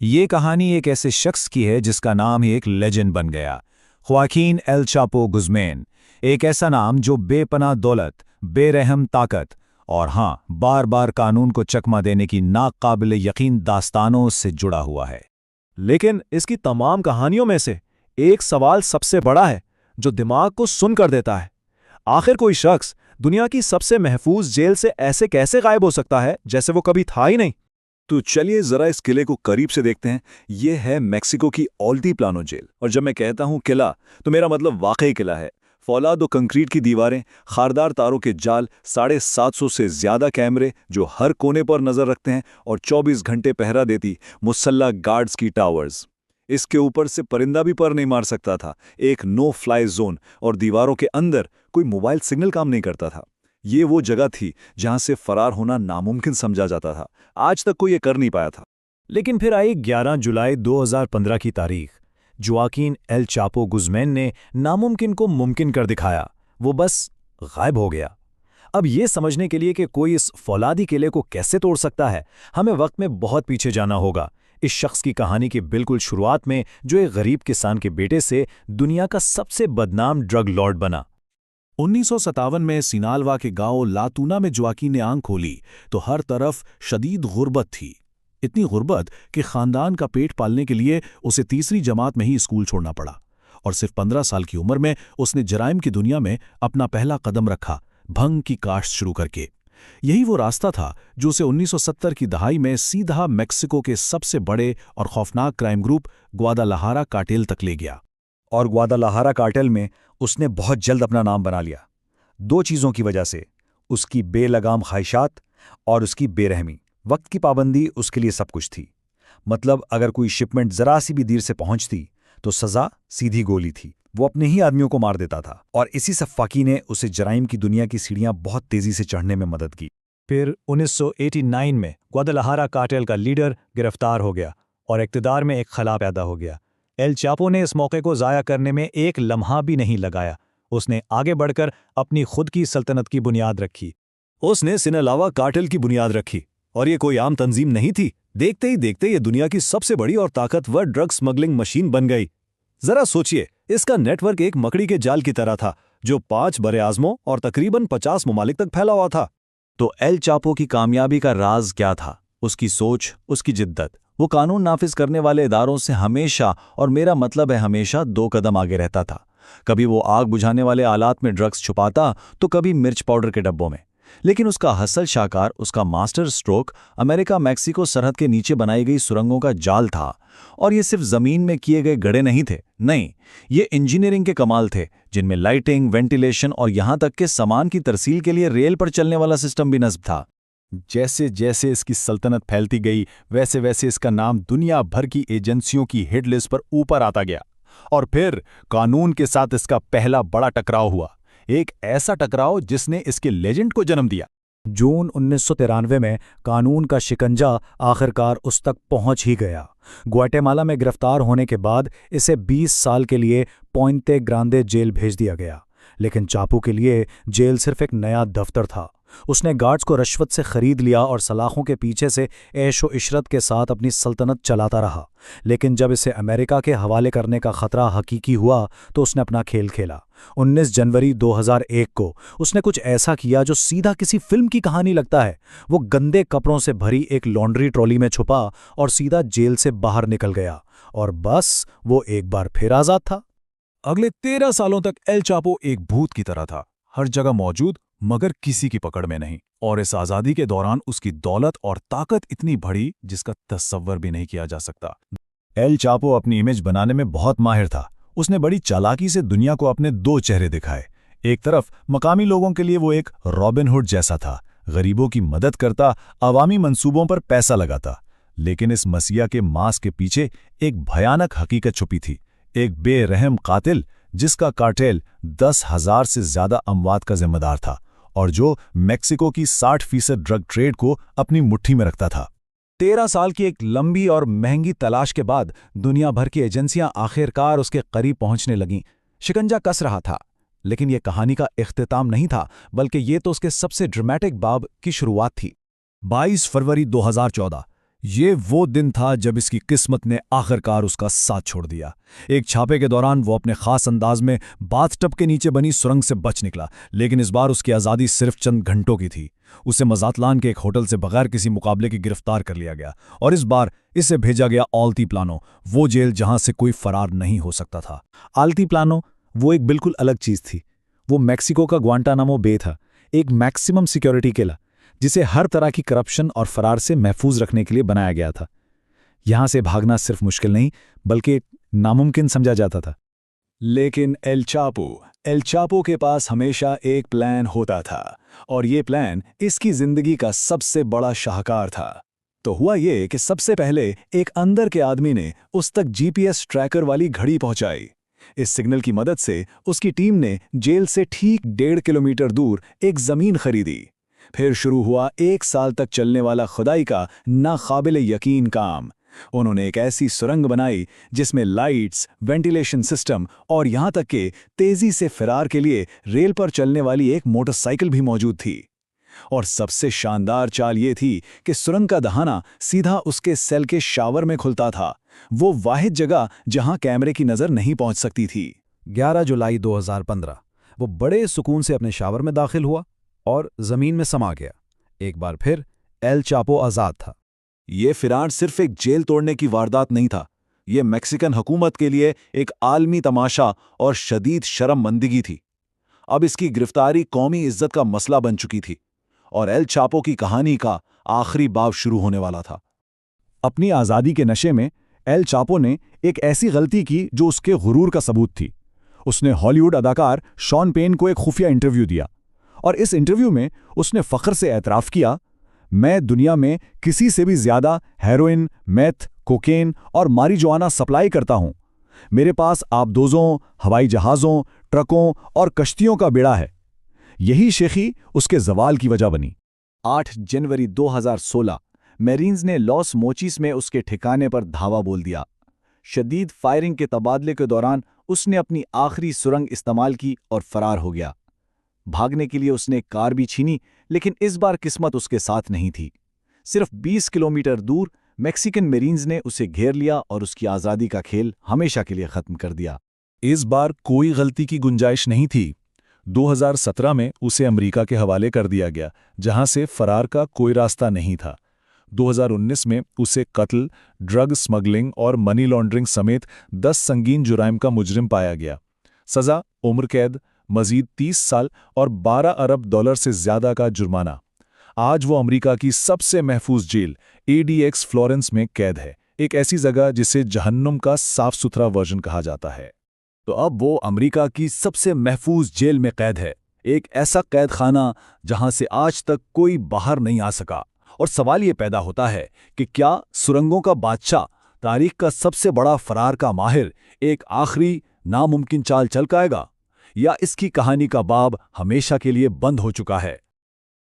ये कहानी एक ऐसे शख्स की है जिसका नाम ही एक लेजेंड बन गया। ख्वाकीन एल चापो गुज़मैन, एक ऐसा नाम जो बेपनाह दौलत, बेरहम ताकत और हाँ, बार बार कानून को चकमा देने की नाकाबिल यकीन दास्तानों से जुड़ा हुआ है। लेकिन इसकी तमाम कहानियों में से एक सवाल सबसे बड़ा है जो दिमाग को सुन कर देता है। आखिर कोई शख्स दुनिया की सबसे महफूज जेल से ऐसे कैसे गायब हो सकता है जैसे वो कभी था ही नहीं। तो चलिए जरा इस किले को करीब से देखते हैं। ये है मेक्सिको की ऑल्टीप्लानो जेल, और जब मैं कहता हूं किला तो मेरा मतलब वाकई किला है। फौलाद और कंक्रीट की दीवारें, खारदार तारों के जाल, 750 से ज्यादा कैमरे जो हर कोने पर नजर रखते हैं और 24 घंटे पहरा देती मुसल्ला गार्ड्स की टावर्स। इसके ऊपर से परिंदा भी पर नहीं मार सकता था। एक नो फ्लाई जोन, और दीवारों के अंदर कोई मोबाइल सिग्नल काम नहीं करता था। ये वो जगह थी जहां से फरार होना नामुमकिन समझा जाता था। आज तक कोई ये कर नहीं पाया था। लेकिन फिर आई 11 जुलाई 2015 की तारीख। जोआकिन एल चापो गुज़मैन ने नामुमकिन को मुमकिन कर दिखाया। वो बस गायब हो गया। अब ये समझने के लिए कि कोई इस फौलादी किले को कैसे तोड़ सकता है, हमें वक्त में बहुत पीछे जाना होगा। इस शख्स की कहानी की बिल्कुल शुरुआत में, जो एक गरीब किसान के बेटे से दुनिया का सबसे बदनाम ड्रग लॉर्ड बना। 1957 में सिनालवा के गांव लातूना में जोआकिन ने आंख खोली तो हर तरफ शदीद गुर्बत थी। इतनी गुर्बत कि खानदान का पेट पालने के लिए उसे तीसरी जमात में ही स्कूल छोड़ना पड़ा, और सिर्फ 15 साल की उम्र में उसने जराइम की दुनिया में अपना पहला कदम रखा, भंग की काश्त शुरू करके। यही वो रास्ता था जो उसे 1970 की दहाई में सीधा मेक्सिको के सबसे बड़े और खौफनाक क्राइम ग्रुप ग्वादालाहारा कार्टेल तक ले गया। और ग्वादालाहारा कार्टेल में उसने बहुत जल्द अपना नाम बना लिया। दो चीज़ों की वजह से, उसकी बेलगाम ख्वाहिशात और उसकी बेरहमी। वक्त की पाबंदी उसके लिए सब कुछ थी। मतलब अगर कोई शिपमेंट जरा सी भी देर से पहुंचती तो सज़ा सीधी गोली थी। वो अपने ही आदमियों को मार देता था, और इसी सफ़ाकी ने उसे जराइम की दुनिया की सीढ़ियां बहुत तेज़ी से चढ़ने में मदद की। फिर 1989 में ग्वादालाहारा कार्टेल का लीडर गिरफ्तार हो गया और इक़्तिदार में एक खला पैदा हो गया। एल चापो ने इस मौके को ज़ाया करने में एक लम्हा भी नहीं लगाया। उसने आगे बढ़कर अपनी खुद की सल्तनत की बुनियाद रखी। उसने सिनालावा कार्टेल की बुनियाद रखी, और ये कोई आम तंजीम नहीं थी। देखते ही देखते ये दुनिया की सबसे बड़ी और ताकतवर ड्रग स्मगलिंग मशीन बन गई। जरा सोचिए, इसका नेटवर्क एक मकड़ी के जाल की तरह था जो 5 बरे-आज़मों और तकरीबन 50 ममालिक तक फैला हुआ था। तो एल चापो की कामयाबी का राज क्या था? उसकी सोच, उसकी जिद्दत। वो कानून नाफिज करने वाले इदारों से हमेशा, और मेरा मतलब है हमेशा, 2 कदम आगे रहता था। कभी वो आग बुझाने वाले आलात में ड्रग्स छुपाता तो कभी मिर्च पाउडर के डब्बों में। लेकिन उसका हसल शाहकार, उसका मास्टर स्ट्रोक अमेरिका मैक्सिको सरहद के नीचे बनाई गई सुरंगों का जाल था। और ये सिर्फ जमीन में किए गए गड्ढे नहीं थे, नहीं, ये इंजीनियरिंग के कमाल थे, जिनमें लाइटिंग, वेंटिलेशन और यहां तक के सामान की तरसील के लिए रेल पर चलने वाला सिस्टम भी नस्ब था। जैसे जैसे इसकी सल्तनत फैलती गई, वैसे वैसे इसका नाम दुनिया भर की एजेंसियों की हिट लिस्ट पर ऊपर आता गया। और फिर कानून के साथ इसका पहला बड़ा टकराव हुआ, एक ऐसा टकराव जिसने इसके लेजेंड को जन्म दिया। जून 1993 में कानून का शिकंजा आखिरकार उस तक पहुंच ही गया। ग्वाटेमाला में गिरफ्तार होने के बाद इसे 20 साल के लिए पॉइंते ग्रांदे जेल भेज दिया गया। लेकिन चापो के लिए जेल सिर्फ एक नया दफ्तर था। उसने गार्ड्स को रिश्वत से खरीद लिया और सलाखों के पीछे से ऐशो इशरत के साथ अपनी सल्तनत चलाता रहा। लेकिन जब इसे अमेरिका के हवाले करने का खतरा हकीकी हुआ तो उसने अपना खेल खेला। 19 जनवरी 2001 को उसने कुछ ऐसा किया जो सीधा किसी फिल्म की कहानी लगता है। वो गंदे कपड़ों से भरी एक लॉन्ड्री ट्रॉली में छुपा और सीधा जेल से बाहर निकल गया, और बस वो एक बार फिर आज़ाद था। अगले 13 सालों तक एल चापो एक भूत की तरह था, हर जगह मौजूद मगर किसी की पकड़ में नहीं। और इस आज़ादी के दौरान उसकी दौलत और ताकत इतनी बढ़ी जिसका तस्वर भी नहीं किया जा सकता। एल चापो अपनी इमेज बनाने में बहुत माहिर था। उसने बड़ी चालाकी से दुनिया को अपने 2 चेहरे दिखाए। एक तरफ मकामी लोगों के लिए वो एक रॉबिन हुड जैसा था, गरीबों की मदद करता, अवामी मंसूबों पर पैसा लगाता। लेकिन इस मसीहा के मास्क के पीछे एक भयानक हकीकत छुपी थी, एक बेरहम कातिल जिसका कार्टेल 10,000 से ज्यादा अमवात का जिम्मेदार था, और जो मेक्सिको की 60% ड्रग ट्रेड को अपनी मुट्ठी में रखता था। 13 साल की एक लंबी और महंगी तलाश के बाद दुनिया भर की एजेंसियां आखिरकार उसके करीब पहुंचने लगीं। शिकंजा कस रहा था, लेकिन यह कहानी का इख्तिताम नहीं था, बल्कि ये तो उसके सबसे ड्रामेटिक बाब की शुरुआत थी। 22 फरवरी 2014 ये वो दिन था जब इसकी किस्मत ने आखिरकार उसका साथ छोड़ दिया। एक छापे के दौरान वो अपने खास अंदाज में बाथटब के नीचे बनी सुरंग से बच निकला, लेकिन इस बार उसकी आज़ादी सिर्फ चंद घंटों की थी। उसे मजातलान के एक होटल से बगैर किसी मुकाबले के गिरफ्तार कर लिया गया और इस बार इसे भेजा गया अल्टीप्लानो, वो जेल जहां से कोई फरार नहीं हो सकता था। अल्टीप्लानो वो एक बिल्कुल अलग चीज थी। वो मैक्सिको का ग्वांटानामो बे था, एक मैक्सिमम सिक्योरिटी किला जिसे हर तरह की करप्शन और फरार से महफूज रखने के लिए बनाया गया था। यहां से भागना सिर्फ मुश्किल नहीं बल्कि नामुमकिन समझा जाता था। लेकिन एल चापो के पास हमेशा एक प्लान होता था और ये प्लान इसकी जिंदगी का सबसे बड़ा शाहकार था। तो हुआ ये कि सबसे पहले एक अंदर के आदमी ने उस तक जीपीएस ट्रैकर वाली घड़ी पहुंचाई। इस सिग्नल की मदद से उसकी टीम ने जेल से ठीक 1.5 किलोमीटर दूर एक जमीन खरीदी। फिर शुरू हुआ 1 साल तक चलने वाला खुदाई का नाकाबिल यकीन काम। उन्होंने एक ऐसी सुरंग बनाई जिसमें लाइट्स, वेंटिलेशन सिस्टम और यहां तक कि तेजी से फिरार के लिए रेल पर चलने वाली एक मोटरसाइकिल भी मौजूद थी। और सबसे शानदार चाल ये थी कि सुरंग का दहाना सीधा उसके सेल के शावर में खुलता था, वो वाहिद जगह जहां कैमरे की नजर नहीं पहुंच सकती थी। 11 जुलाई 2015 वो बड़े सुकून से अपने शावर में दाखिल हुआ और जमीन में समा गया। एक बार फिर एल चापो आजाद था। ये फिरार सिर्फ एक जेल तोड़ने की वारदात नहीं था, ये मैक्सिकन हुकूमत के लिए एक आलमी तमाशा और शदीद शर्ममंदगी थी। अब इसकी गिरफ्तारी कौमी इज्जत का मसला बन चुकी थी और एल चापो की कहानी का आखिरी बाब शुरू होने वाला था। अपनी आज़ादी के नशे में एल चापो ने एक ऐसी गलती की जो उसके गुरूर का सबूत थी। उसने हॉलीवुड अदाकार शॉन पेन को एक खुफिया इंटरव्यू दिया और इस इंटरव्यू में उसने फ़ख्र से एतराफ़ किया, मैं दुनिया में किसी से भी ज़्यादा हेरोइन, मेथ, कोकेन और मारिजुआना सप्लाई करता हूं। मेरे पास आबदोज़ों, हवाई जहाज़ों, ट्रकों और कश्तियों का बेड़ा है। यही शेखी उसके जवाल की वजह बनी। 8 जनवरी 2016 मेरीन्स ने लॉस मोचिस में उसके ठिकाने पर धावा बोल दिया। शदीद फायरिंग के तबादले के दौरान उसने अपनी आखिरी सुरंग इस्तेमाल की और फरार हो गया। भागने के लिए उसने कार भी छीनी, लेकिन इस बार किस्मत उसके साथ नहीं थी। सिर्फ 20 किलोमीटर दूर मैक्सिकन मेरीन्स ने उसे घेर लिया और उसकी आज़ादी का खेल हमेशा के लिए ख़त्म कर दिया। इस बार कोई गलती की गुंजाइश नहीं थी। 2017 में उसे अमेरिका के हवाले कर दिया गया, जहां से फरार का कोई रास्ता नहीं था। 2019 में उसे कत्ल, ड्रग स्मगलिंग और मनी लॉन्ड्रिंग समेत 10 संगीन जुराइम का मुजरिम पाया गया। सज़ा उम्र कैद, मजीद 30 साल और 12 अरब डॉलर से ज्यादा का जुर्माना। आज वो अमेरिका की सबसे महफूज जेल ADX फ्लोरेंस में कैद है, एक ऐसी जगह जिसे जहन्नुम का साफ सुथरा वर्जन कहा जाता है। तो अब वो अमेरिका की सबसे महफूज जेल में कैद है, एक ऐसा कैद खाना जहां से आज तक कोई बाहर नहीं आ सका। और सवाल ये पैदा होता है कि क्या सुरंगों का बादशाह, तारीख का सबसे बड़ा फरार का माहिर, एक आखिरी नामुमकिन चाल चल पाएगा, या इसकी कहानी का बाब हमेशा के लिए बंद हो चुका है?